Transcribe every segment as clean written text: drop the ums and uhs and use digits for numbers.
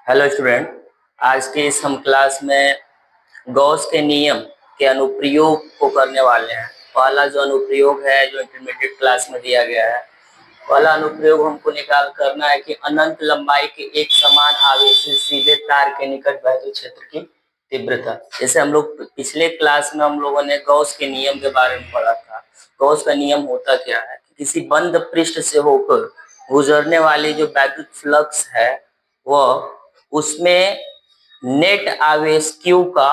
Hello student. आज के इस हम क्लास में गॉस के नियम के अनुप्रयोग को करने वाले हैं। पहला जो अनुप्रयोग है जो इंटरमीडिएट क्लास में दिया गया है, पहला अनुप्रयोग हमको निकाल करना है कि अनंत लंबाई के एक समान आवेशित सीधे तार के निकट वैद्युत क्षेत्र की तीव्रता। जैसे हम लोग पिछले क्लास में हम लोगों ने गॉस के नियम के बारे में पढ़ा था। गॉस का नियम होता क्या है कि किसी बंद पृष्ठ से होकर गुजरने वाली जो वैद्युत फ्लक्स है वह उसमें नेट आवेश Q का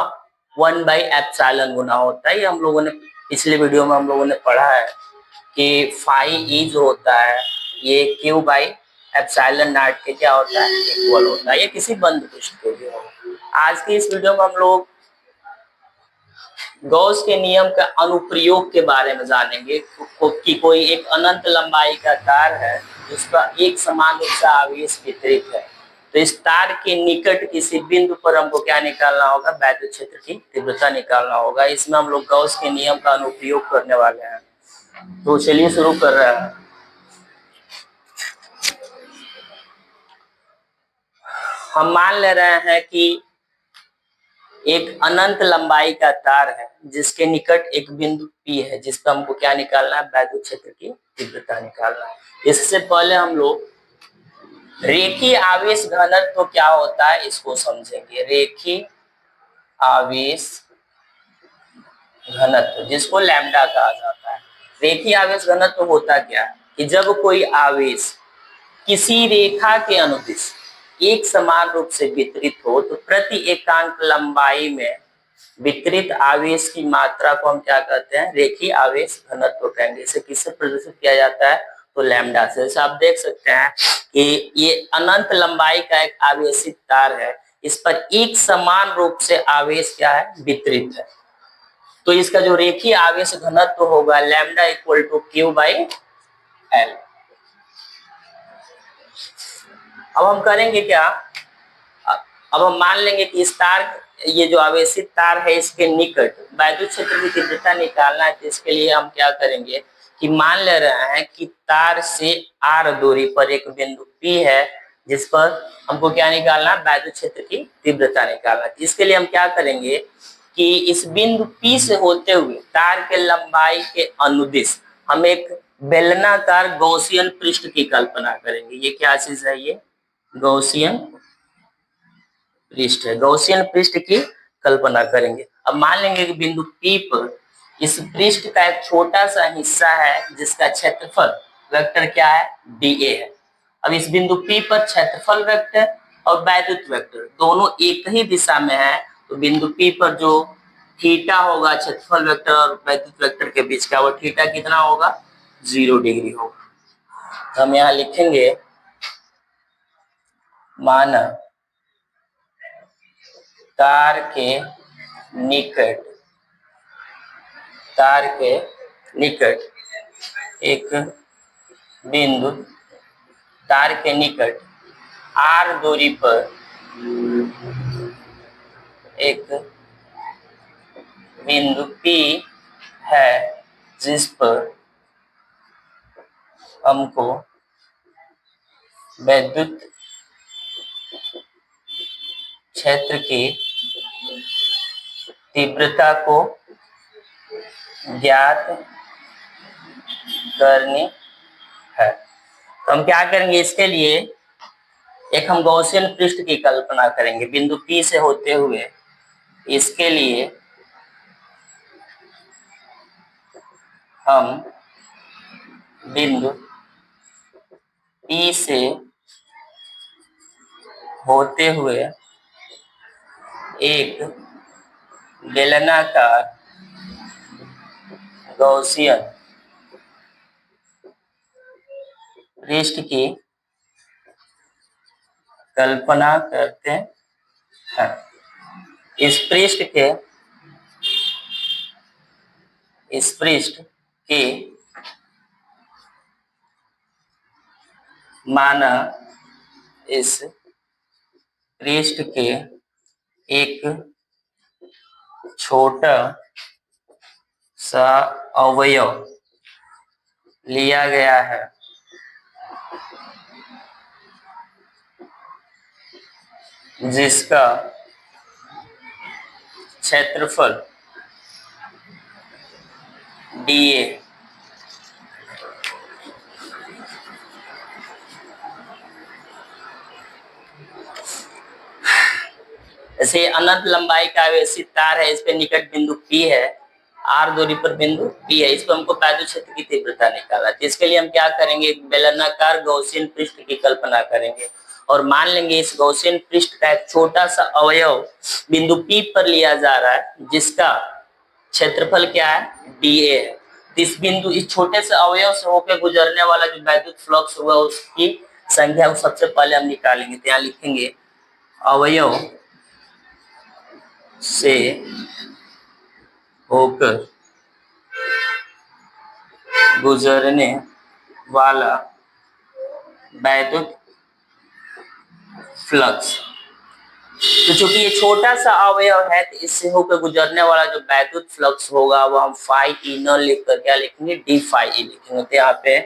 1/एप्सिलॉन गुना होता है। ये हम लोगों ने पिछले वीडियो में हम लोगों ने पढ़ा है कि फाई ई जो होता है ये Q/एप्सिलॉन नॉट के क्या होता है, इक्वल होता है। ये किसी बंद पृष्ठ के लिए होगा। आज की इस वीडियो में हम लोग गॉस के नियम का अनुप्रयोग के बारे में जानेंगे कि कोई एक अनंत लंबाई का तार है जिसका एक समान रूप से आवेश वितरित है, तो इस तार के निकट किसी बिंदु पर हमको क्या निकालना होगा, वैद्युत क्षेत्र की तीव्रता निकालना होगा। इसमें हम लोग गॉस के नियम का अनुप्रयोग करने वाले हैं। तो चलिए शुरू कर रहे हैं। हम मान ले रहे हैं कि एक अनंत लंबाई का तार है जिसके निकट एक बिंदु P है जिस पर हमको क्या निकालना है, वैद्युत क्षेत्र की तीव्रता निकालना है। इससे पहले हम लोग रेखीय आवेश घनत्व तो क्या होता है इसको समझेंगे। रेखीय आवेश घनत्व जिसको लैम्डा कहा जाता है। रेखीय आवेश घनत्व होता क्या है कि जब कोई आवेश किसी रेखा के अनुदिश एक समान रूप से वितरित हो तो प्रति एकांक लंबाई में वितरित आवेश की मात्रा को हम क्या कहते हैं, रेखीय आवेश घनत्व कहेंगे। इसे किससे प्रदर्शित किया जाता है, तो लैम्डा से। जैसे आप देख सकते हैं कि ये अनंत लंबाई का एक आवेशित तार है, इस पर एक समान रूप से आवेश क्या है, वितरित है। तो इसका जो रेखीय आवेश घनत्व होगा लैम्डा इक्वल टू Q/L। अब हम करेंगे क्या, अब हम मान लेंगे कि इस तार, ये जो आवेशित तार है इसके निकट वैद्युत क्षेत्र की तीव्रता निकालना है। तो इसके लिए हम क्या करेंगे कि मान ले रहे हैं कि तार से R दूरी पर एक बिंदु P है जिस पर हमको क्या निकालना है, वैद्युत क्षेत्र की तीव्रता निकालना है। इसके लिए हम क्या करेंगे कि इस बिंदु P से होते हुए तार के लंबाई के अनुदिश हम एक बेलनाकार गॉसियन पृष्ठ की कल्पना करेंगे। ये क्या चीज है, ये गॉसियन पृष्ठ है। गॉसियन पृष्ठ की कल्पना करेंगे। अब मान लेंगे कि बिंदु P पर इस पृष्ठ का एक छोटा सा हिस्सा है जिसका क्षेत्रफल वेक्टर क्या है, dA है। अब इस बिंदु P पर क्षेत्रफल वेक्टर और वैद्युत वेक्टर दोनों एक ही दिशा में है, तो बिंदु P पर जो थीटा होगा क्षेत्रफल वेक्टर और वैद्युत वेक्टर के बीच का, वो थीटा कितना होगा, 0 डिग्री होगा। हम यहाँ लिखेंगे माना तार के निकट एक बिंदु, तार के निकट R दूरी पर एक बिंदु P है जिस पर हमको वैद्युत क्षेत्र की तीव्रता को ज्ञात करनी है। तो हम क्या करेंगे, इसके लिए एक हम गॉसियन पृष्ठ की कल्पना करेंगे बिंदु P से होते हुए। इसके लिए हम बिंदु P से होते हुए एक बेलनाकार गॉसियन पृष्ठ की कल्पना करते हैं। इस पृष्ठ के माना इस पृष्ठ के एक छोटा सा अवयव लिया गया है जिसका क्षेत्रफल dA ऐसे अनंत लंबाई का आवेशित तार है, इस पे निकट बिंदु P है, r दूरी पर बिंदु P है, इस पर हमको वैद्युत क्षेत्र की तीव्रता निकालना है। इसके लिए हम क्या करेंगे, एक बेलनाकार गॉसियन पृष्ठ की कल्पना करेंगे और मान लेंगे इस गॉसियन पृष्ठ का एक छोटा सा अवयव बिंदु P पर लिया जा रहा है, जिसका क्षेत्रफल क्या है, dA है। इस बिंदु, इस छोटे से अवयव से होकर गुजरने वाला जो वैद्युत फ्लक्स होगा उसकी संख्या को सबसे पहले हम निकालेंगे। तो यहाँ लिखेंगे अवयव से होकर गुजरने वाला वैद्युत फ्लक्स। तो चूंकि ये छोटा सा अवयव है तो इससे होकर गुजरने वाला जो वैद्युत फ्लक्स होगा वो हम फाई ई न लिखकर क्या लिखेंगे, डी फाई ई लिखेंगे। तो यहाँ पे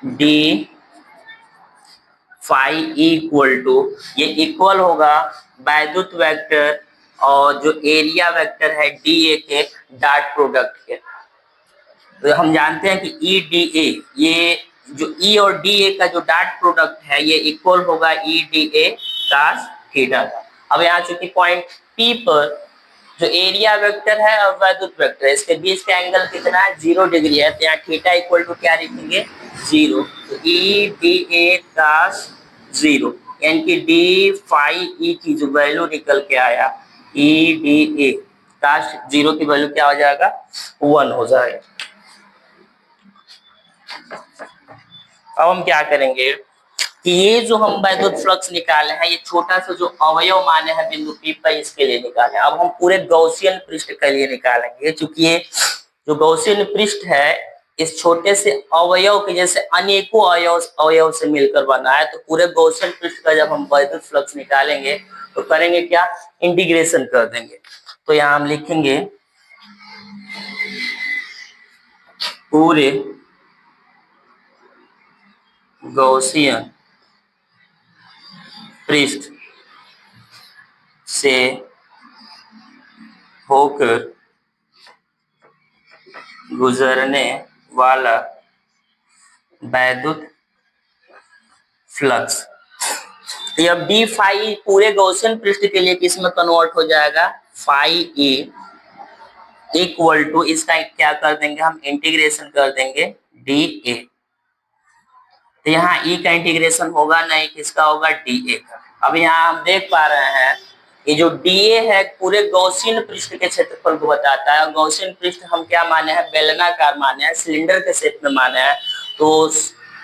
डी फाई इक्वल टू, ये इक्वल होगा वैद्युत वेक्टर और जो एरिया वेक्टर है डी ए के डॉट प्रोडक्ट के। तो हम जानते हैं कि ई डी ए, ये जो ई और डी ए का जो डॉट प्रोडक्ट है ये इक्वल होगा E D A cos theta का। अब यहाँ चूंकि पॉइंट पी पर जो एरिया वेक्टर है और वैद्युत वेक्टर है, इसके बीच का एंगल कितना है, 0 डिग्री है। तो यहाँ थीटा इक्वल टू क्या लिखेंगे, 0। तो ई डी ए कास 0, यानी कि डी फाई ई की जो वैल्यू निकल के आया, ई डी ए कास 0 की वैल्यू क्या हो जाएगा, 1 हो जाएगा। अब हम क्या करेंगे कि ये जो हम वैद्युत फ्लक्स निकाले हैं, ये छोटा सा जो अवयव माने हैं बिंदु P पर, इसके लिए निकाले। अब हम पूरे गॉसियन पृष्ठ के लिए निकालेंगे, क्योंकि ये जो गॉसियन पृष्ठ है इस छोटे से अवयव के जैसे अनेकों अवयव से मिलकर बना है। तो पूरे गॉसियन पृष्ठ का जब हम वैद्युत फ्लक्स निकालेंगे तो करेंगे क्या, इंटीग्रेशन कर देंगे। तो यहाँ हम लिखेंगे पूरे गॉसियन पृष्ठ से होकर गुजरने वाला वैद्युत फ्लक्स। यह डी फाई पूरे गॉसियन पृष्ठ के लिए किस में कन्वर्ट हो जाएगा, फाई ए इक्वल टू, इसका क्या कर देंगे हम, इंटीग्रेशन कर देंगे डी ए। तो यहाँ ई का इंटीग्रेशन होगा नहीं, किसका होगा, डी ए का। अब यहाँ हम देख पा रहे हैं ये जो डी ए है पूरे गॉसियन पृष्ठ के क्षेत्रफल को बताता है। गॉसियन पृष्ठ हम क्या माने हैं, बेलनाकार माने हैं, सिलेंडर के शेप में माने हैं। तो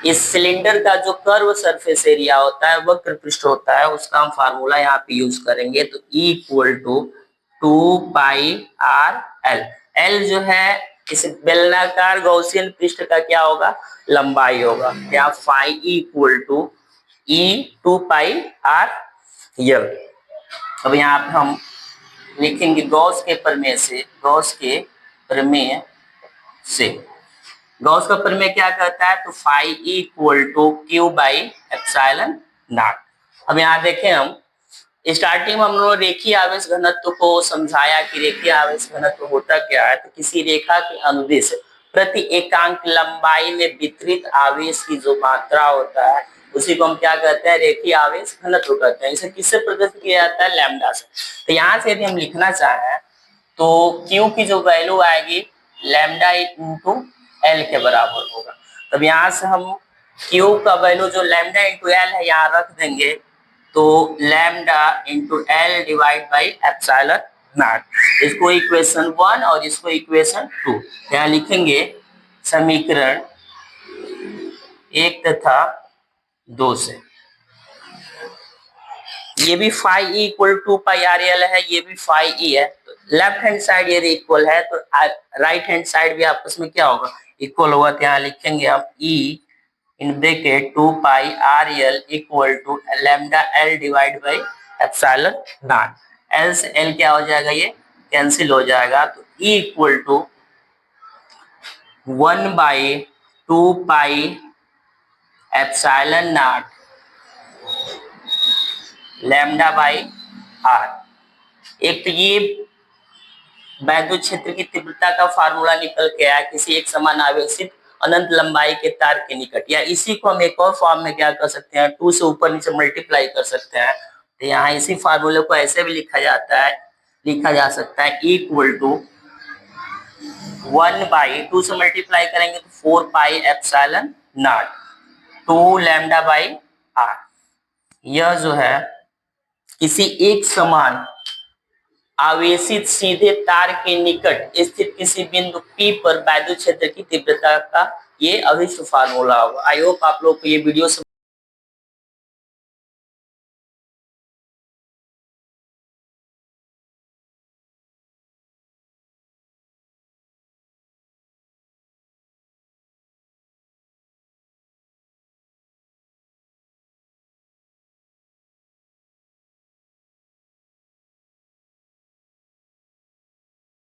इस सिलेंडर का जो कर्व सरफेस एरिया होता है, वक्र पृष्ठ होता है, उसका हम फार्मूला यहाँ पे यूज करेंगे। तो E equal to 2 pi R L. L जो है इस बेलनाकार गॉसियन पृष्ठ का क्या होगा, लंबाई होगा। क्या, phi equal to E 2 pi R L. अब यहाँ पे हम लिखेंगे गॉस के प्रमेय से, गॉस का प्रमेय क्या कहता है, तो phi equal to Q by epsilon naught. अब यहाँ देखें, हम स्टार्टिंग में हम लोगों ने रेखीय आवेश घनत्व को समझाया कि रेखीय आवेश घनत्व होता क्या है। तो किसी रेखा के अनुदिश प्रति एकांक लंबाई में वितरित आवेश की जो मात्रा होता है उसी को हम क्या कहते हैं, रेखीय आवेश घनत्व कहते हैं। इसे किससे प्रदर्शित किया जाता है, लैम्डा से। तो यहाँ से यदि हम लिखना चाहें तो क्यू की जो वैल्यू आएगी लैम्डा इंटू एल के बराबर होगा। तब यहाँ से हम क्यू का वैल्यू जो लैम्डा इंटू एल है यहाँ रख देंगे, तो lambda into L divide by epsilon not. इसको इक्वेशन 1 और इसको इक्वेशन 2 यहाँ लिखेंगे, समीकरण 1 तथा 2 से। ये भी phi E equal to pi R L है, ये भी फाई ई है। तो लेफ्ट हैंड साइड ये इक्वल है तो राइट हैंड साइड भी आपस में क्या होगा, इक्वल होगा। तो यहाँ लिखेंगे हम E in bracket 2 pi R L equal to lambda L divide by epsilon not. L से एल क्या हो जाएगा, ये कैंसिल हो जाएगा। तो E equal to 1 by 2 pi epsilon not lambda by R. एक तो ये वैद्युत क्षेत्र की तीव्रता का फार्मूला निकल के आया किसी एक समान आवेशित अनंत लंबाई के तार के निकट, या इसी को हम एक और फॉर्म में क्या कर सकते हैं, 2 से ऊपर नीचे मल्टीप्लाई कर सकते हैं। तो यहाँ इसी फार्मूले को ऐसे भी लिखा जा सकता है इक्वल टू 1/2 से मल्टीप्लाई करेंगे तो 4 pi epsilon naught 2 lambda by R. यह जो है किसी एक समान आवेशित सीधे तार के निकट स्थित किसी बिंदु P पर वैद्युत क्षेत्र की तीव्रता का ये अभिष्ट फार्मूला होगा। आई होप आप लोग को ये वीडियो